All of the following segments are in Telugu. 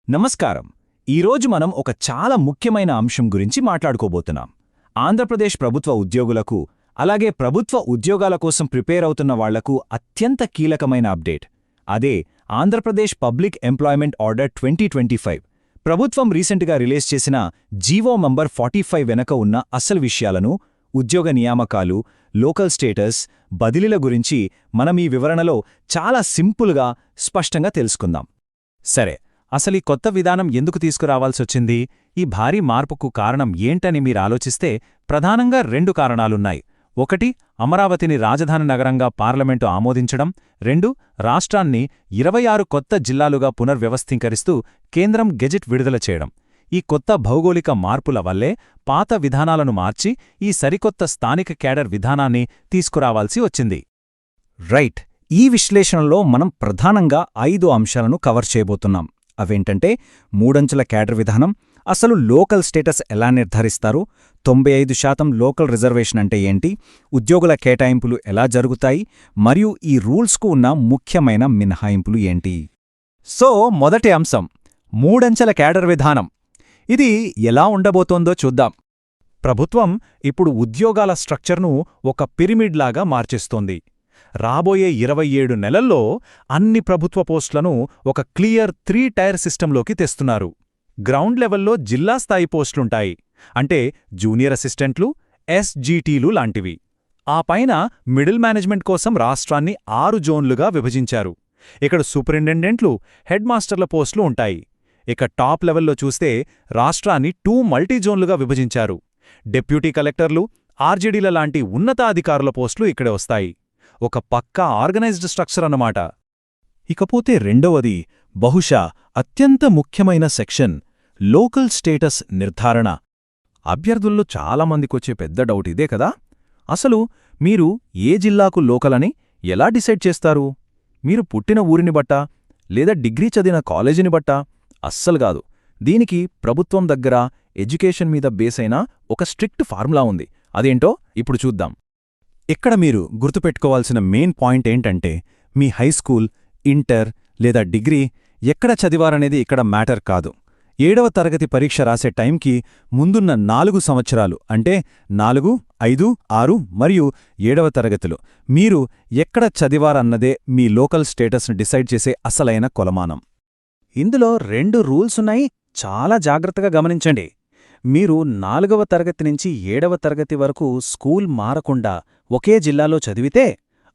నమస్కారం. ఈరోజు మనం ఒక చాలా ముఖ్యమైన అంశం గురించి మాట్లాడుకోబోతున్నాం. ఆంధ్రప్రదేశ్ ప్రభుత్వ ఉద్యోగులకు, అలాగే ప్రభుత్వ ఉద్యోగాల కోసం ప్రిపేర్ అవుతున్న వాళ్లకు అత్యంత కీలకమైన అప్డేట్. అదే ఆంధ్రప్రదేశ్ పబ్లిక్ ఎంప్లాయ్మెంట్ ఆర్డర్ 2025. ప్రభుత్వం రీసెంట్గా రిలీజ్ చేసిన జీవో నంబర్ 45 వెనక ఉన్న అసలు విషయాలను, ఉద్యోగ నియామకాలు, లోకల్ స్టేటస్, బదిలీల గురించి మనం ఈ వివరణలో చాలా సింపుల్గా, స్పష్టంగా తెలుసుకుందాం. సరే, అసలీ కొత్త విధానం ఎందుకు తీసుకురావాల్సొచ్చింది? ఈ భారీ మార్పుకు కారణం ఏంటని మీరు ఆలోచిస్తే ప్రధానంగా 2 కారణాలున్నాయి. 1, అమరావతిని రాజధాని నగరంగా పార్లమెంటు ఆమోదించడం. 2, రాష్ట్రాన్ని 26 కొత్త జిల్లాలుగా పునర్వ్యవస్థీకరిస్తూ కేంద్రం గెజిట్ విడుదల చేయడం. ఈ కొత్త భౌగోళిక మార్పుల వల్లే పాత విధానాలను మార్చి ఈ సరికొత్త స్థానిక క్యాడర్ విధానాన్ని తీసుకురావాల్సి వచ్చింది. రైట్. ఈ విశ్లేషణలో మనం ప్రధానంగా 5 అంశాలను కవర్ చేయబోతున్నాం. అవేంటంటే, 3 అంచెల క్యాడర్ విధానం, అసలు లోకల్ స్టేటస్ ఎలా నిర్ధారిస్తారు, 95% లోకల్ రిజర్వేషన్ అంటే ఏంటి, ఉద్యోగుల కేటాయింపులు ఎలా జరుగుతాయి, మరియు ఈ రూల్స్కు ఉన్న ముఖ్యమైన మినహాయింపులు ఏంటి. సో, మొదటి అంశం 3 అంచెల క్యాడర్ విధానం. ఇది ఎలా ఉండబోతోందో చూద్దాం. ప్రభుత్వం ఇప్పుడు ఉద్యోగాల స్ట్రక్చర్ను ఒక పిరమిడ్లాగా మార్చేస్తోంది. రాబోయే 27 నెలల్లో అన్ని ప్రభుత్వ పోస్టులను ఒక క్లియర్ 3 టైర్ సిస్టంలోకి తెస్తున్నారు. గ్రౌండ్ లెవెల్లో జిల్లా స్థాయి పోస్టులుంటాయి, అంటే జూనియర్ అసిస్టెంట్లు, ఎస్జీటీలు లాంటివి. ఆ పైన మిడిల్ మేనేజ్మెంట్ కోసం రాష్ట్రాన్ని 6 జోన్లుగా విభజించారు. ఇక్కడ సూపరింటెండెంట్లు, హెడ్ మాస్టర్ల పోస్టులు ఉంటాయి. ఇక టాప్ లెవెల్లో చూస్తే రాష్ట్రాన్ని 2 మల్టీ జోన్లుగా విభజించారు. డెప్యూటీ కలెక్టర్లు, ఆర్జేడీల లాంటి ఉన్నతాధికారుల పోస్టులు ఇక్కడే వస్తాయి. ఒక పక్కా ఆర్గనైజ్డ్ స్ట్రక్చర్ అన్నమాట. ఇకపోతే రెండవది, బహుశా అత్యంత ముఖ్యమైన సెక్షన్, లోకల్ స్టేటస్ నిర్ధారణ. అభ్యర్థుల్లో చాలామందికొచ్చే పెద్ద డౌట్ ఇదే కదా. అసలు మీరు ఏ జిల్లాకు లోకలని ఎలా డిసైడ్ చేస్తారు? మీరు పుట్టిన ఊరిని బట్టా, లేదా డిగ్రీ చదివిన కాలేజీని బట్టా? అస్సలుగాదు. దీనికి ప్రభుత్వం దగ్గర ఎడ్యుకేషన్ మీద బేసైన ఒక స్ట్రిక్ట్ ఫార్ములా ఉంది. అదేంటో ఇప్పుడు చూద్దాం. ఇక్కడ మీరు గుర్తుపెట్టుకోవాల్సిన మెయిన్ పాయింట్ ఏంటంటే, మీ హైస్కూల్, ఇంటర్ లేదా డిగ్రీ ఎక్కడ చదివారనేది ఇక్కడ మ్యాటర్ కాదు. 7వ తరగతి పరీక్ష రాసే టైంకి ముందున్న 4 సంవత్సరాలు, అంటే 4, 5, 6 మరియు 7వ తరగతులు మీరు ఎక్కడ చదివారన్నదే మీ లోకల్ స్టేటస్ను డిసైడ్ చేసే అసలైన కొలమానం. ఇందులో 2 రూల్సున్నాయి, చాలా జాగ్రత్తగా గమనించండి. మీరు 4వ తరగతి నుంచి 7వ తరగతి వరకు స్కూల్ మారకుండా ఒకే జిల్లాలో చదివితే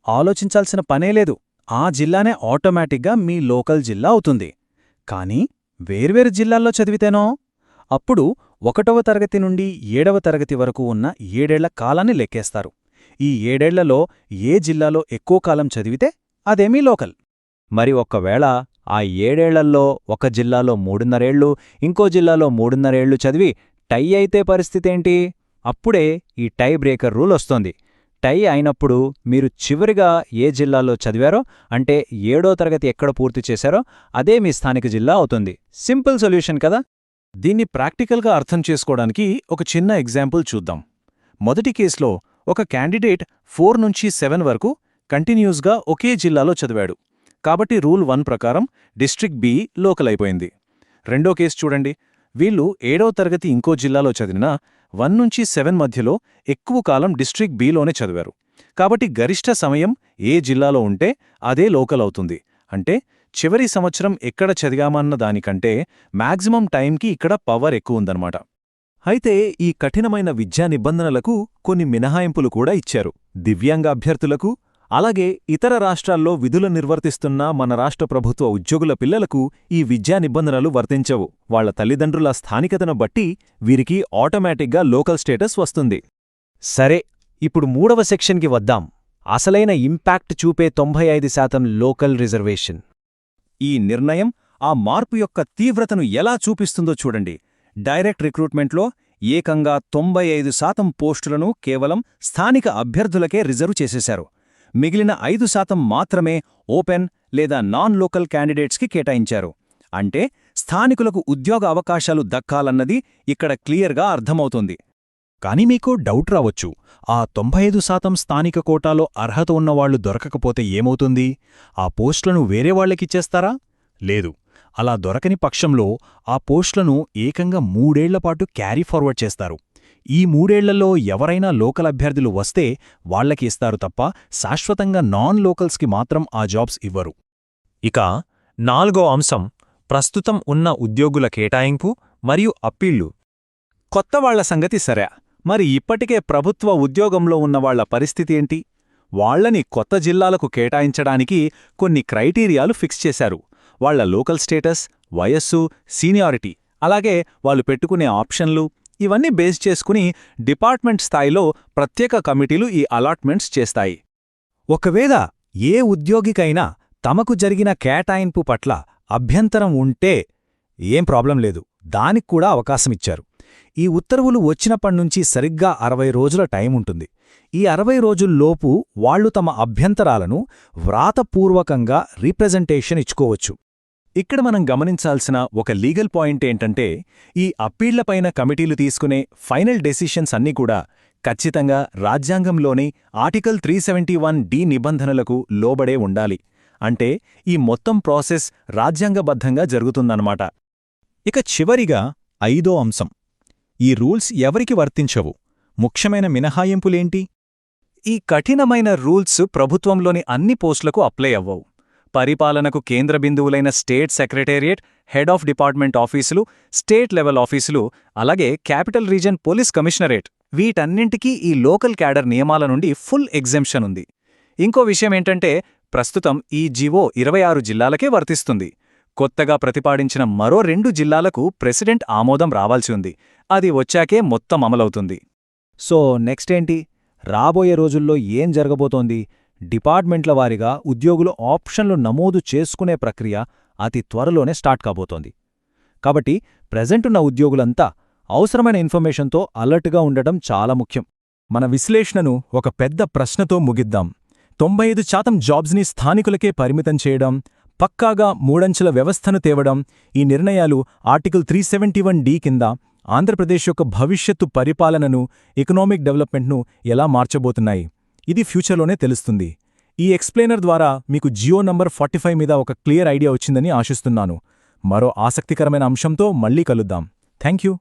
ఆలోచించాల్సిన పనేలేదు. ఆ జిల్లానే ఆటోమేటిక్గా మీ లోకల్ జిల్లా అవుతుంది. కానీ వేర్వేరు జిల్లాల్లో చదివితేనో? అప్పుడు 1వ తరగతి నుండి 7వ తరగతి వరకు ఉన్న 7 ఏళ్ల కాలాన్ని లెక్కేస్తారు. ఈ 7 ఏళ్లలో ఏ జిల్లాలో ఎక్కువ కాలం చదివితే అదే మీ లోకల్. మరి ఒకవేళ ఆ 7 ఏళ్లలో ఒక జిల్లాలో 3.5 ఏళ్లు, ఇంకో జిల్లాలో 3.5 ఏళ్లు చదివి టై అయితే పరిస్థితేంటి? అప్పుడే ఈ టై బ్రేకర్ రూల్ వస్తోంది. టై అయినప్పుడు మీరు చివరిగా ఏ జిల్లాలో చదివారో, అంటే 7వ తరగతి ఎక్కడ పూర్తి చేశారో అదే మీ స్థానిక జిల్లా అవుతుంది. సింపుల్ సొల్యూషన్ కదా. దీన్ని ప్రాక్టికల్గా అర్థం చేసుకోవడానికి ఒక చిన్న ఎగ్జాంపుల్ చూద్దాం. మొదటి కేసులో ఒక క్యాండిడేట్ 4 నుంచి 7 వరకు కంటిన్యూస్గా ఒకే జిల్లాలో చదివాడు. కాబట్టి రూల్ 1 ప్రకారం డిస్ట్రిక్ట్ బి లోకల్ అయిపోయింది. రెండో కేసు చూడండి. వీళ్ళు 7వ తరగతి ఇంకో జిల్లాలో చదివినా 1 నుంచి 7 మధ్యలో ఎక్కువ కాలం డిస్ట్రిక్ట్ బిలోనే చదివారు. కాబట్టి గరిష్ట సమయం ఏ జిల్లాలో ఉంటే అదే లోకల్ అవుతుంది. అంటే చివరి సంవత్సరం ఎక్కడ చదివామన్న దానికంటే మ్యాక్సిమం టైంకి ఇక్కడ పవర్ ఎక్కువుందన్నమాట. అయితే ఈ కఠినమైన విద్యా నిబంధనలకు కొన్ని మినహాయింపులు కూడా ఇచ్చారు. దివ్యాంగ అభ్యర్థులకు, అలాగే ఇతర రాష్ట్రాల్లో విధులు నిర్వర్తిస్తున్న మన రాష్ట్ర ప్రభుత్వ ఉద్యోగుల పిల్లలకు ఈ విద్యా నిబంధనలు వర్తించవు. వాళ్ల తల్లిదండ్రుల స్థానికతను బట్టి వీరికి ఆటోమేటిక్గా లోకల్ స్టేటస్ వస్తుంది. సరే, ఇప్పుడు 3వ సెక్షన్కి వద్దాం. అసలైన ఇంపాక్ట్ చూపే 95% లోకల్ రిజర్వేషన్. ఈ నిర్ణయం ఆ మార్పు యొక్క తీవ్రతను ఎలా చూపిస్తుందో చూడండి. డైరెక్ట్ రిక్రూట్మెంట్లో ఏకంగా 95% పోస్టులను కేవలం స్థానిక అభ్యర్థులకే రిజర్వ్ చేసేశారు. మిగిలిన 5% మాత్రమే ఓపెన్ లేదా నాన్ లోకల్ క్యాండిడేట్స్కి కేటాయించారు. అంటే స్థానికులకు ఉద్యోగ అవకాశాలు దక్కాలన్నది ఇక్కడ క్లియర్గా అర్థమవుతుంది. కానీ మీకు డౌట్ రావచ్చు, ఆ 95% స్థానిక కోటాలో అర్హత ఉన్నవాళ్లు దొరకకపోతే ఏమవుతుంది? ఆ పోస్టులను వేరే వాళ్లకిచ్చేస్తారా? లేదు, అలా దొరకని పక్షంలో ఆ పోస్టులను ఏకంగా 3 ఏళ్లపాటు క్యారీ ఫార్వర్డ్ చేస్తారు. ఈ 3 ఏళ్లలో ఎవరైనా లోకల్ అభ్యర్థులు వస్తే వాళ్లకి ఇస్తారు తప్ప శాశ్వతంగా నాన్ లోకల్స్కి మాత్రం ఆ జాబ్స్ ఇవ్వరు. ఇక 4వ అంశం ప్రస్తుతం ఉన్న ఉద్యోగుల కేటాయింపు మరియు అప్పీళ్లు. కొత్తవాళ్ల సంగతి సరే, మరి ఇప్పటికే ప్రభుత్వ ఉద్యోగంలో ఉన్నవాళ్ల పరిస్థితి ఏంటి? వాళ్లని కొత్త జిల్లాలకు కేటాయించడానికి కొన్ని క్రైటీరియాలు ఫిక్స్ చేశారు. వాళ్ల లోకల్ స్టేటస్, వయస్సు, సీనియారిటీ, అలాగే వాళ్ళు పెట్టుకునే ఆప్షన్లు ఇవన్నీ బేస్ చేసుకుని డిపార్ట్మెంట్ స్థాయిలో ప్రత్యేక కమిటీలు ఈ అలాట్మెంట్స్ చేస్తాయి. ఒకవేళ ఏ ఉద్యోగికైనా తమకు జరిగిన కేటాయింపు పట్ల అభ్యంతరం ఉంటే ఏం ప్రాబ్లం లేదు, దానిక్కూడా అవకాశమిచ్చారు. ఈ ఉత్తర్వులు వచ్చినప్పటినుంచి సరిగ్గా 60 రోజుల టైం ఉంటుంది. ఈ 60 రోజుల్లోపు వాళ్లు తమ అభ్యంతరాలను వ్రాతపూర్వకంగా రీప్రజెంటేషన్ ఇచ్చుకోవచ్చు. ఇక్కడ మనం గమనించాల్సిన ఒక లీగల్ పాయింట్ ఏంటంటే, ఈ అప్పీళ్లపైన కమిటీలు తీసుకునే ఫైనల్ డెసిషన్స్ అన్నీ కూడా ఖచ్చితంగా రాజ్యాంగంలోని ఆర్టికల్ 371D నిబంధనలకు లోబడే ఉండాలి. అంటే ఈ మొత్తం ప్రాసెస్ రాజ్యాంగబద్ధంగా జరుగుతుందన్నమాట. ఇక చివరిగా 5వ అంశం, ఈ రూల్స్ ఎవరికి వర్తించవు? ముఖ్యమైన మినహాయింపులేంటి? ఈ కఠినమైన రూల్స్ ప్రభుత్వంలోని అన్ని పోస్టులకు అప్లై అవ్వవు. పరిపాలనకు కేంద్ర బిందువులైన state secretariat, head of department ఆఫీసులు, స్టేట్ లెవెల్ ఆఫీసులు, అలాగే క్యాపిటల్ రీజన్ పోలీస్ కమిషనరేట్, వీటన్నింటికీ ఈ లోకల్ క్యాడర్ నియమాల నుండి ఫుల్ ఎగ్జెంప్షన్ ఉంది. ఇంకో విషయమేంటంటే, ప్రస్తుతం ఈ జీవో 26 జిల్లాలకే వర్తిస్తుంది. కొత్తగా ప్రతిపాదించిన మరో 2 జిల్లాలకు ప్రెసిడెంట్ ఆమోదం రావాల్సి ఉంది. అది వచ్చాకే మొత్తం అమలవుతుంది. సో నెక్స్ట్ ఏంటి? రాబోయే రోజుల్లో ఏం జరగబోతోంది? డిపార్ట్మెంట్ల వారీగా ఉద్యోగులు ఆప్షన్లు నమోదు చేసుకునే ప్రక్రియ అతి త్వరలోనే స్టార్ట్ కాబోతోంది. కాబట్టి ప్రెజెంటున్న ఉద్యోగులంతా అవసరమైన ఇన్ఫర్మేషన్తో అలర్ట్గా ఉండటం చాలా ముఖ్యం. మన విశ్లేషణను ఒక పెద్ద ప్రశ్నతో ముగిద్దాం. 95% జాబ్స్ని స్థానికులకే పరిమితం చేయడం, పక్కాగా 3 అంచెల వ్యవస్థను తేవడం, ఈ నిర్ణయాలు ఆర్టికల్ 371D కింద ఆంధ్రప్రదేశ్ యొక్క భవిష్యత్తు పరిపాలనను, ఎకనామిక్ డెవలప్మెంట్ను ఎలా మార్చబోతున్నాయి? ఇది ఫ్యూచర్లోనే తెలుస్తుంది. ఈ ఎక్స్ప్లెయినర్ ద్వారా మీకు జియో నంబర్ 45 మీద ఒక క్లియర్ ఐడియా వచ్చిందని ఆశిస్తున్నాను. మరో ఆసక్తికరమైన అంశంతో మళ్ళీ కలుద్దాం. Thank you.